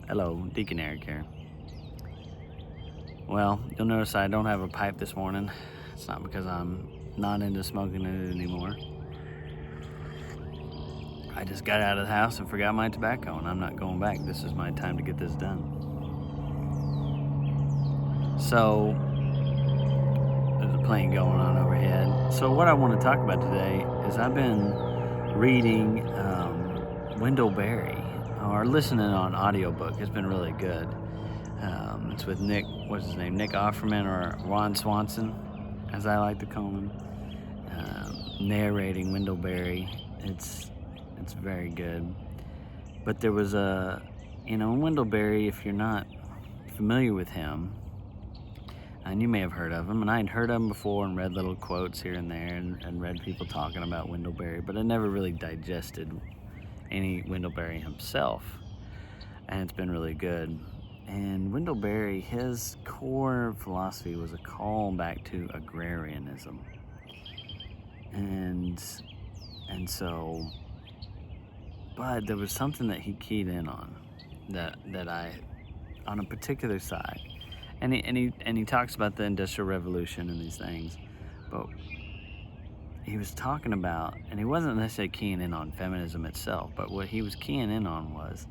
Hello, Deacon Eric here. Well, you'll notice I don't have a pipe this morning. It's not because I'm not into smoking it anymore. I just got out of the house and forgot my tobacco, and I'm not going back. This is my time to get this done. So, there's a plane going on overhead. So, what I want to talk about today is I've been reading Wendell Berry, or listening on audiobook. It's been really good. It's with Nick, what's his name? Nick Offerman, or Ron Swanson, as I like to call him, narrating Wendell Berry. It's very good. But there was Wendell Berry, if you're not familiar with him, and you may have heard of him, and I had heard of him before and read little quotes here and there and read people talking about Wendell Berry, but I never really digested any Wendell Berry himself, and it's been really good. And Wendell Berry, his core philosophy was a call back to agrarianism. And so, but there was something that he keyed in on that I, on a particular side. And he talks about the Industrial Revolution and these things, but he was talking about, and he wasn't necessarily keying in on feminism itself, but what he was keying in on was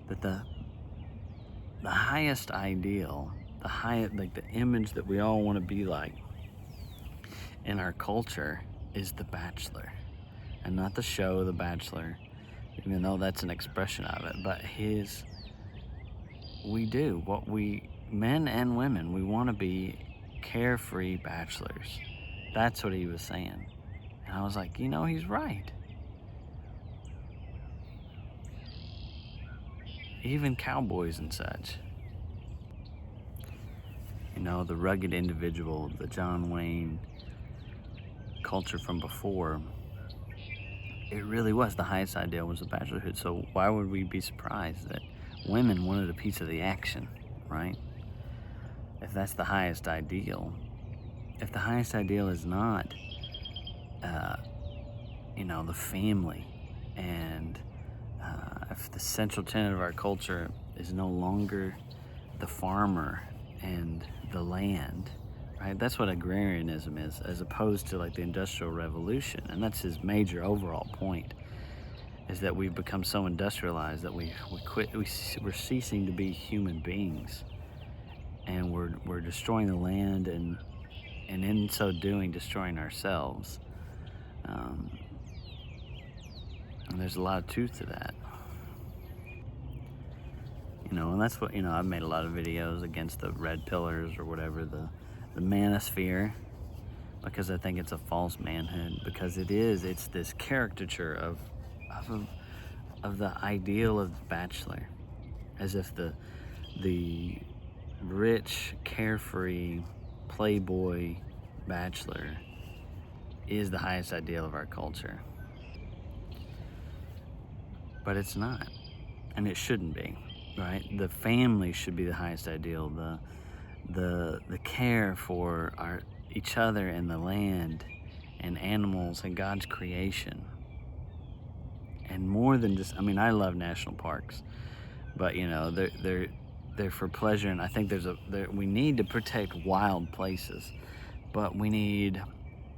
that the highest ideal, the image that we all want to be like in our culture is The Bachelor, and not the show The Bachelor, even though that's an expression of it, but men and women, we want to be carefree bachelors. That's what he was saying. And I was like, he's right. Even cowboys and such. The rugged individual, the John Wayne culture from before, it really was the highest ideal was the bachelorhood. So why would we be surprised that women wanted a piece of the action, right? If that's the highest ideal, if the highest ideal is not, the family, and if the central tenet of our culture is no longer the farmer and the land, right? That's what agrarianism is, as opposed to like the Industrial Revolution. And that's his major overall point, is that we've become so industrialized that we're ceasing to be human beings, and we're destroying the land, and in so doing destroying ourselves. And there's a lot of truth to that. And that's what, I've made a lot of videos against the red pillars or whatever, the manosphere, because I think it's a false manhood, because it's this caricature of the ideal of the bachelor, as if the rich, carefree, playboy bachelor is the highest ideal of our culture. But it's not, and it shouldn't be, right? The family should be the highest ideal, the care for each other and the land and animals and God's creation. And more than just, I love national parks, but they're for pleasure, and I think we need to protect wild places, but we need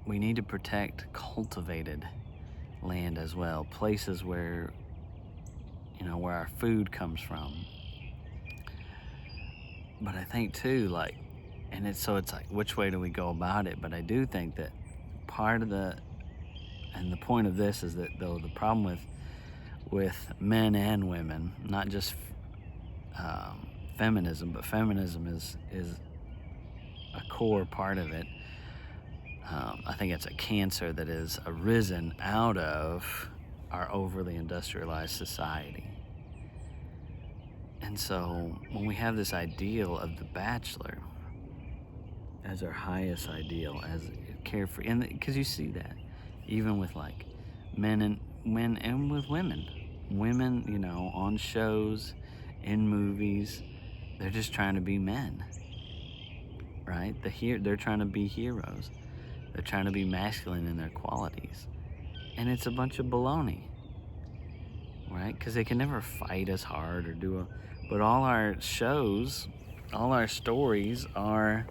to protect cultivated land as well, places where where our food comes from. But I think too, it's like, which way do we go about it? But I do think that part of the point of this is that, though, the problem with men and women, not just feminism, but feminism is a core part of it. I think it's a cancer that has arisen out of our overly industrialized society. And so when we have this ideal of the bachelor as our highest ideal, as carefree, and because you see that even with like men and with women, on shows, in movies, they're just trying to be men, right? They're trying to be heroes. They're trying to be masculine in their qualities. And it's a bunch of baloney. right? Because they can never fight as hard or do a. But all our shows, all our stories are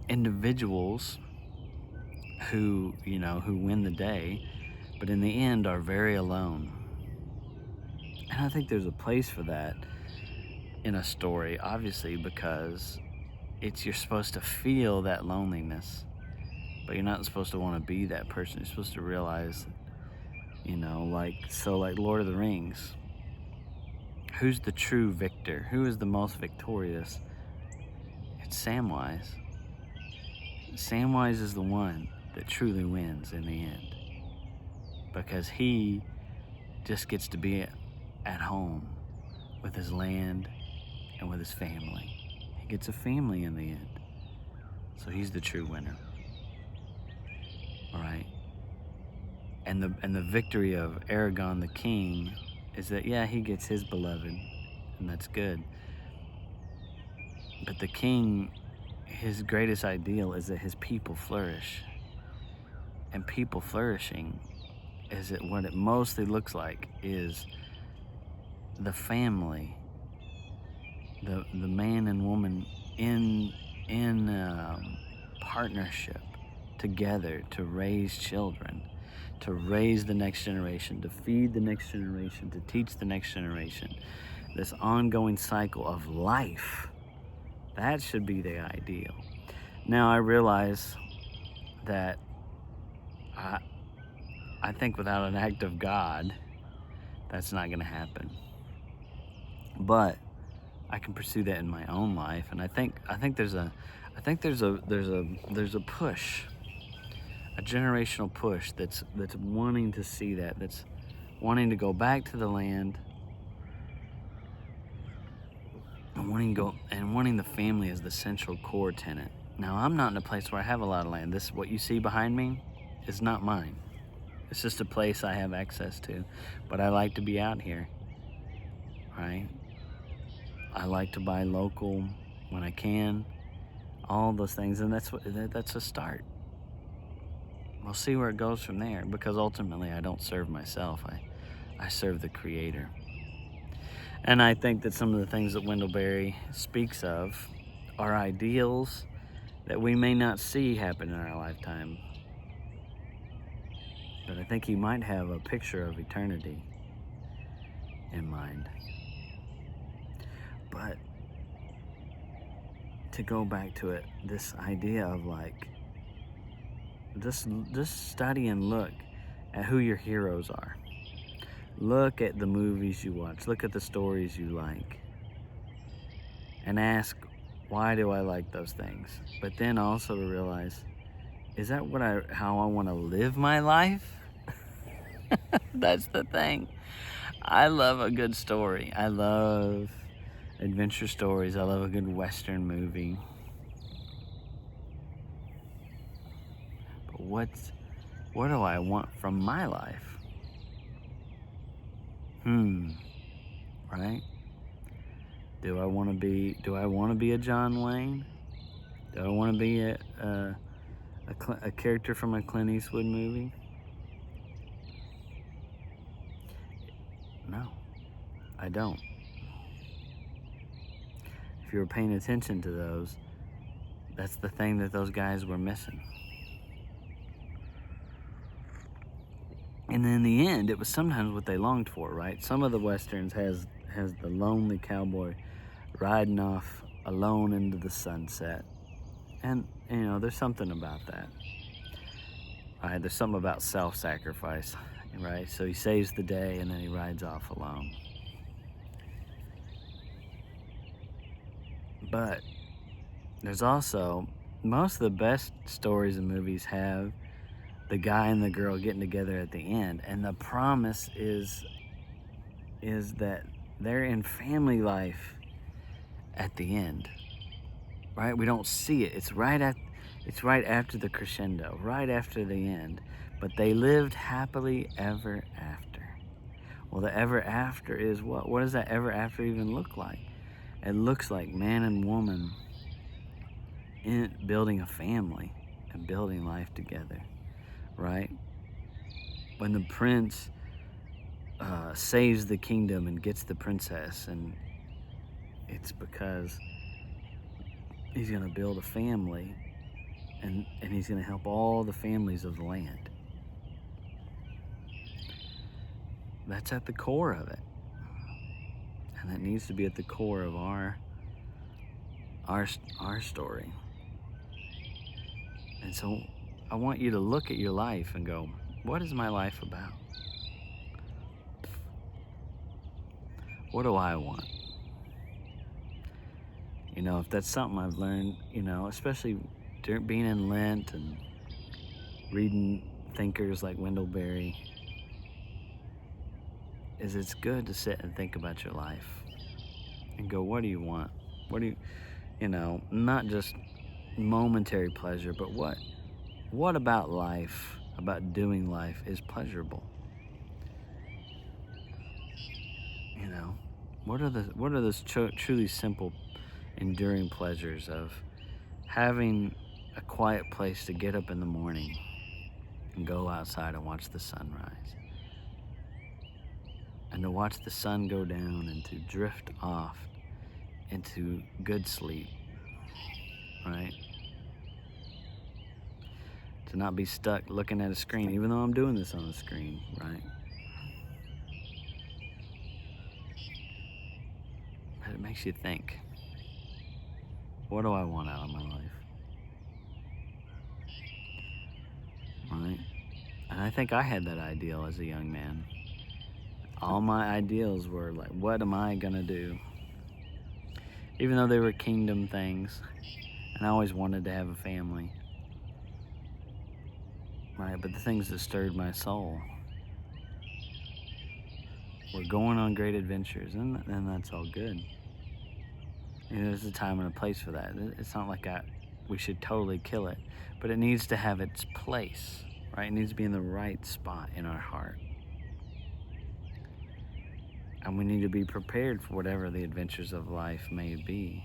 individuals who, who win the day, but in the end are very alone. And I think there's a place for that in a story, obviously, because you're supposed to feel that loneliness, but you're not supposed to want to be that person. You're supposed to realize, like Lord of the Rings, who's the true victor? Who is the most victorious? It's Samwise. Samwise is the one that truly wins in the end, because he just gets to be at home with his land and with his family. He gets a family in the end. So he's the true winner. All right. And the victory of Aragon the king is that, yeah, he gets his beloved, and that's good. But the king, his greatest ideal is that his people flourish. And people flourishing is that what it mostly looks like is the family, the man and woman in partnership together to raise children, to raise the next generation, to feed the next generation, to teach the next generation. This ongoing cycle of life, that should be the ideal. Now I realize that I think without an act of God, that's not going to happen. But I can pursue that in my own life, and I think there's a push, a generational push that's wanting to see that, that's wanting to go back to the land, and wanting the family as the central core tenet. Now, I'm not in a place where I have a lot of land. What you see behind me is not mine. It's just a place I have access to, but I like to be out here, right? I like to buy local when I can, all those things, and that's a start. We'll see where it goes from there, because ultimately I don't serve myself. I serve the Creator. And I think that some of the things that Wendell Berry speaks of are ideals that we may not see happen in our lifetime. But I think he might have a picture of eternity in mind. But to go back to it, this idea of like, just study and look at who your heroes are. Look at the movies you watch. Look at the stories you like. And ask, why do I like those things? But then also to realize, is that how I want to live my life? That's the thing. I love a good story. I love adventure stories. I love a good Western movie. But what do I want from my life? Right? Do I want to be a John Wayne? Do I want to be a character from a Clint Eastwood movie? No, I don't. If you were paying attention to those, that's the thing that those guys were missing. And in the end, it was sometimes what they longed for, right? Some of the Westerns has the lonely cowboy riding off alone into the sunset. And, there's something about that. Right? There's something about self-sacrifice, right? So he saves the day and then he rides off alone. But there's also, most of the best stories and movies have the guy and the girl getting together at the end, and the promise is that they're in family life at the end, right? We don't see it. It's right after the crescendo, right after the end. But they lived happily ever after. Well, the ever after is what? What does that ever after even look like? It looks like man and woman building a family and building life together, right? When the prince saves the kingdom and gets the princess, and it's because he's going to build a family, and he's going to help all the families of the land. That's at the core of it, and that needs to be at the core of our story. And so I want you to look at your life and go, what is my life about? What do I want? You know, if that's something I've learned, you know, especially during being in Lent and reading thinkers like Wendell, is it's good to sit and think about your life and go, what do you want? What do you know, not just momentary pleasure, but what about life, about doing life is pleasurable? You know, what are those truly simple, enduring pleasures of having a quiet place to get up in the morning and go outside and watch the sunrise, and to watch the sun go down and to drift off into good sleep, right? To not be stuck looking at a screen, even though I'm doing this on the screen, right? But it makes you think, what do I want out of my life? Right? And I think I had that ideal as a young man. All my ideals were like, what am I gonna do? Even though they were kingdom things, and I always wanted to have a family. Right, but the things that stirred my soul were going on great adventures, and that's all good. You know, there's a time and a place for that. It's not like we should totally kill it, but it needs to have its place, right? It needs to be in the right spot in our heart. And we need to be prepared for whatever the adventures of life may be.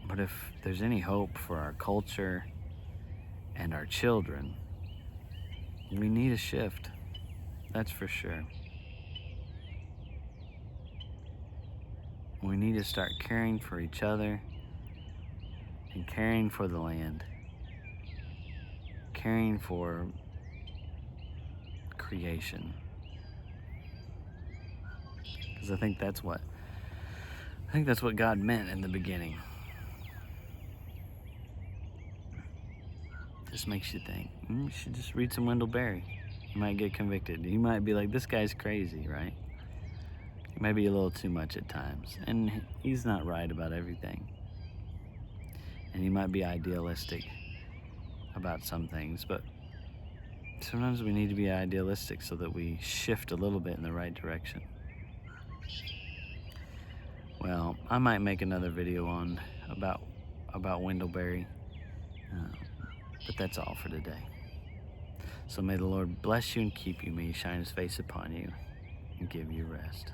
But if there's any hope for our culture and our children, we need a shift. That's for sure. We need to start caring for each other and caring for the land, caring for creation. Because I think that's what God meant in the beginning. Just makes you think, you should just read some Wendell Berry. You might get convicted. You might be like, this guy's crazy, right? Maybe a little too much at times. And he's not right about everything. And he might be idealistic about some things, but sometimes we need to be idealistic so that we shift a little bit in the right direction. Well, I might make another video about Wendell Berry, but that's all for today. So may the Lord bless you and keep you. May he shine his face upon you and give you rest.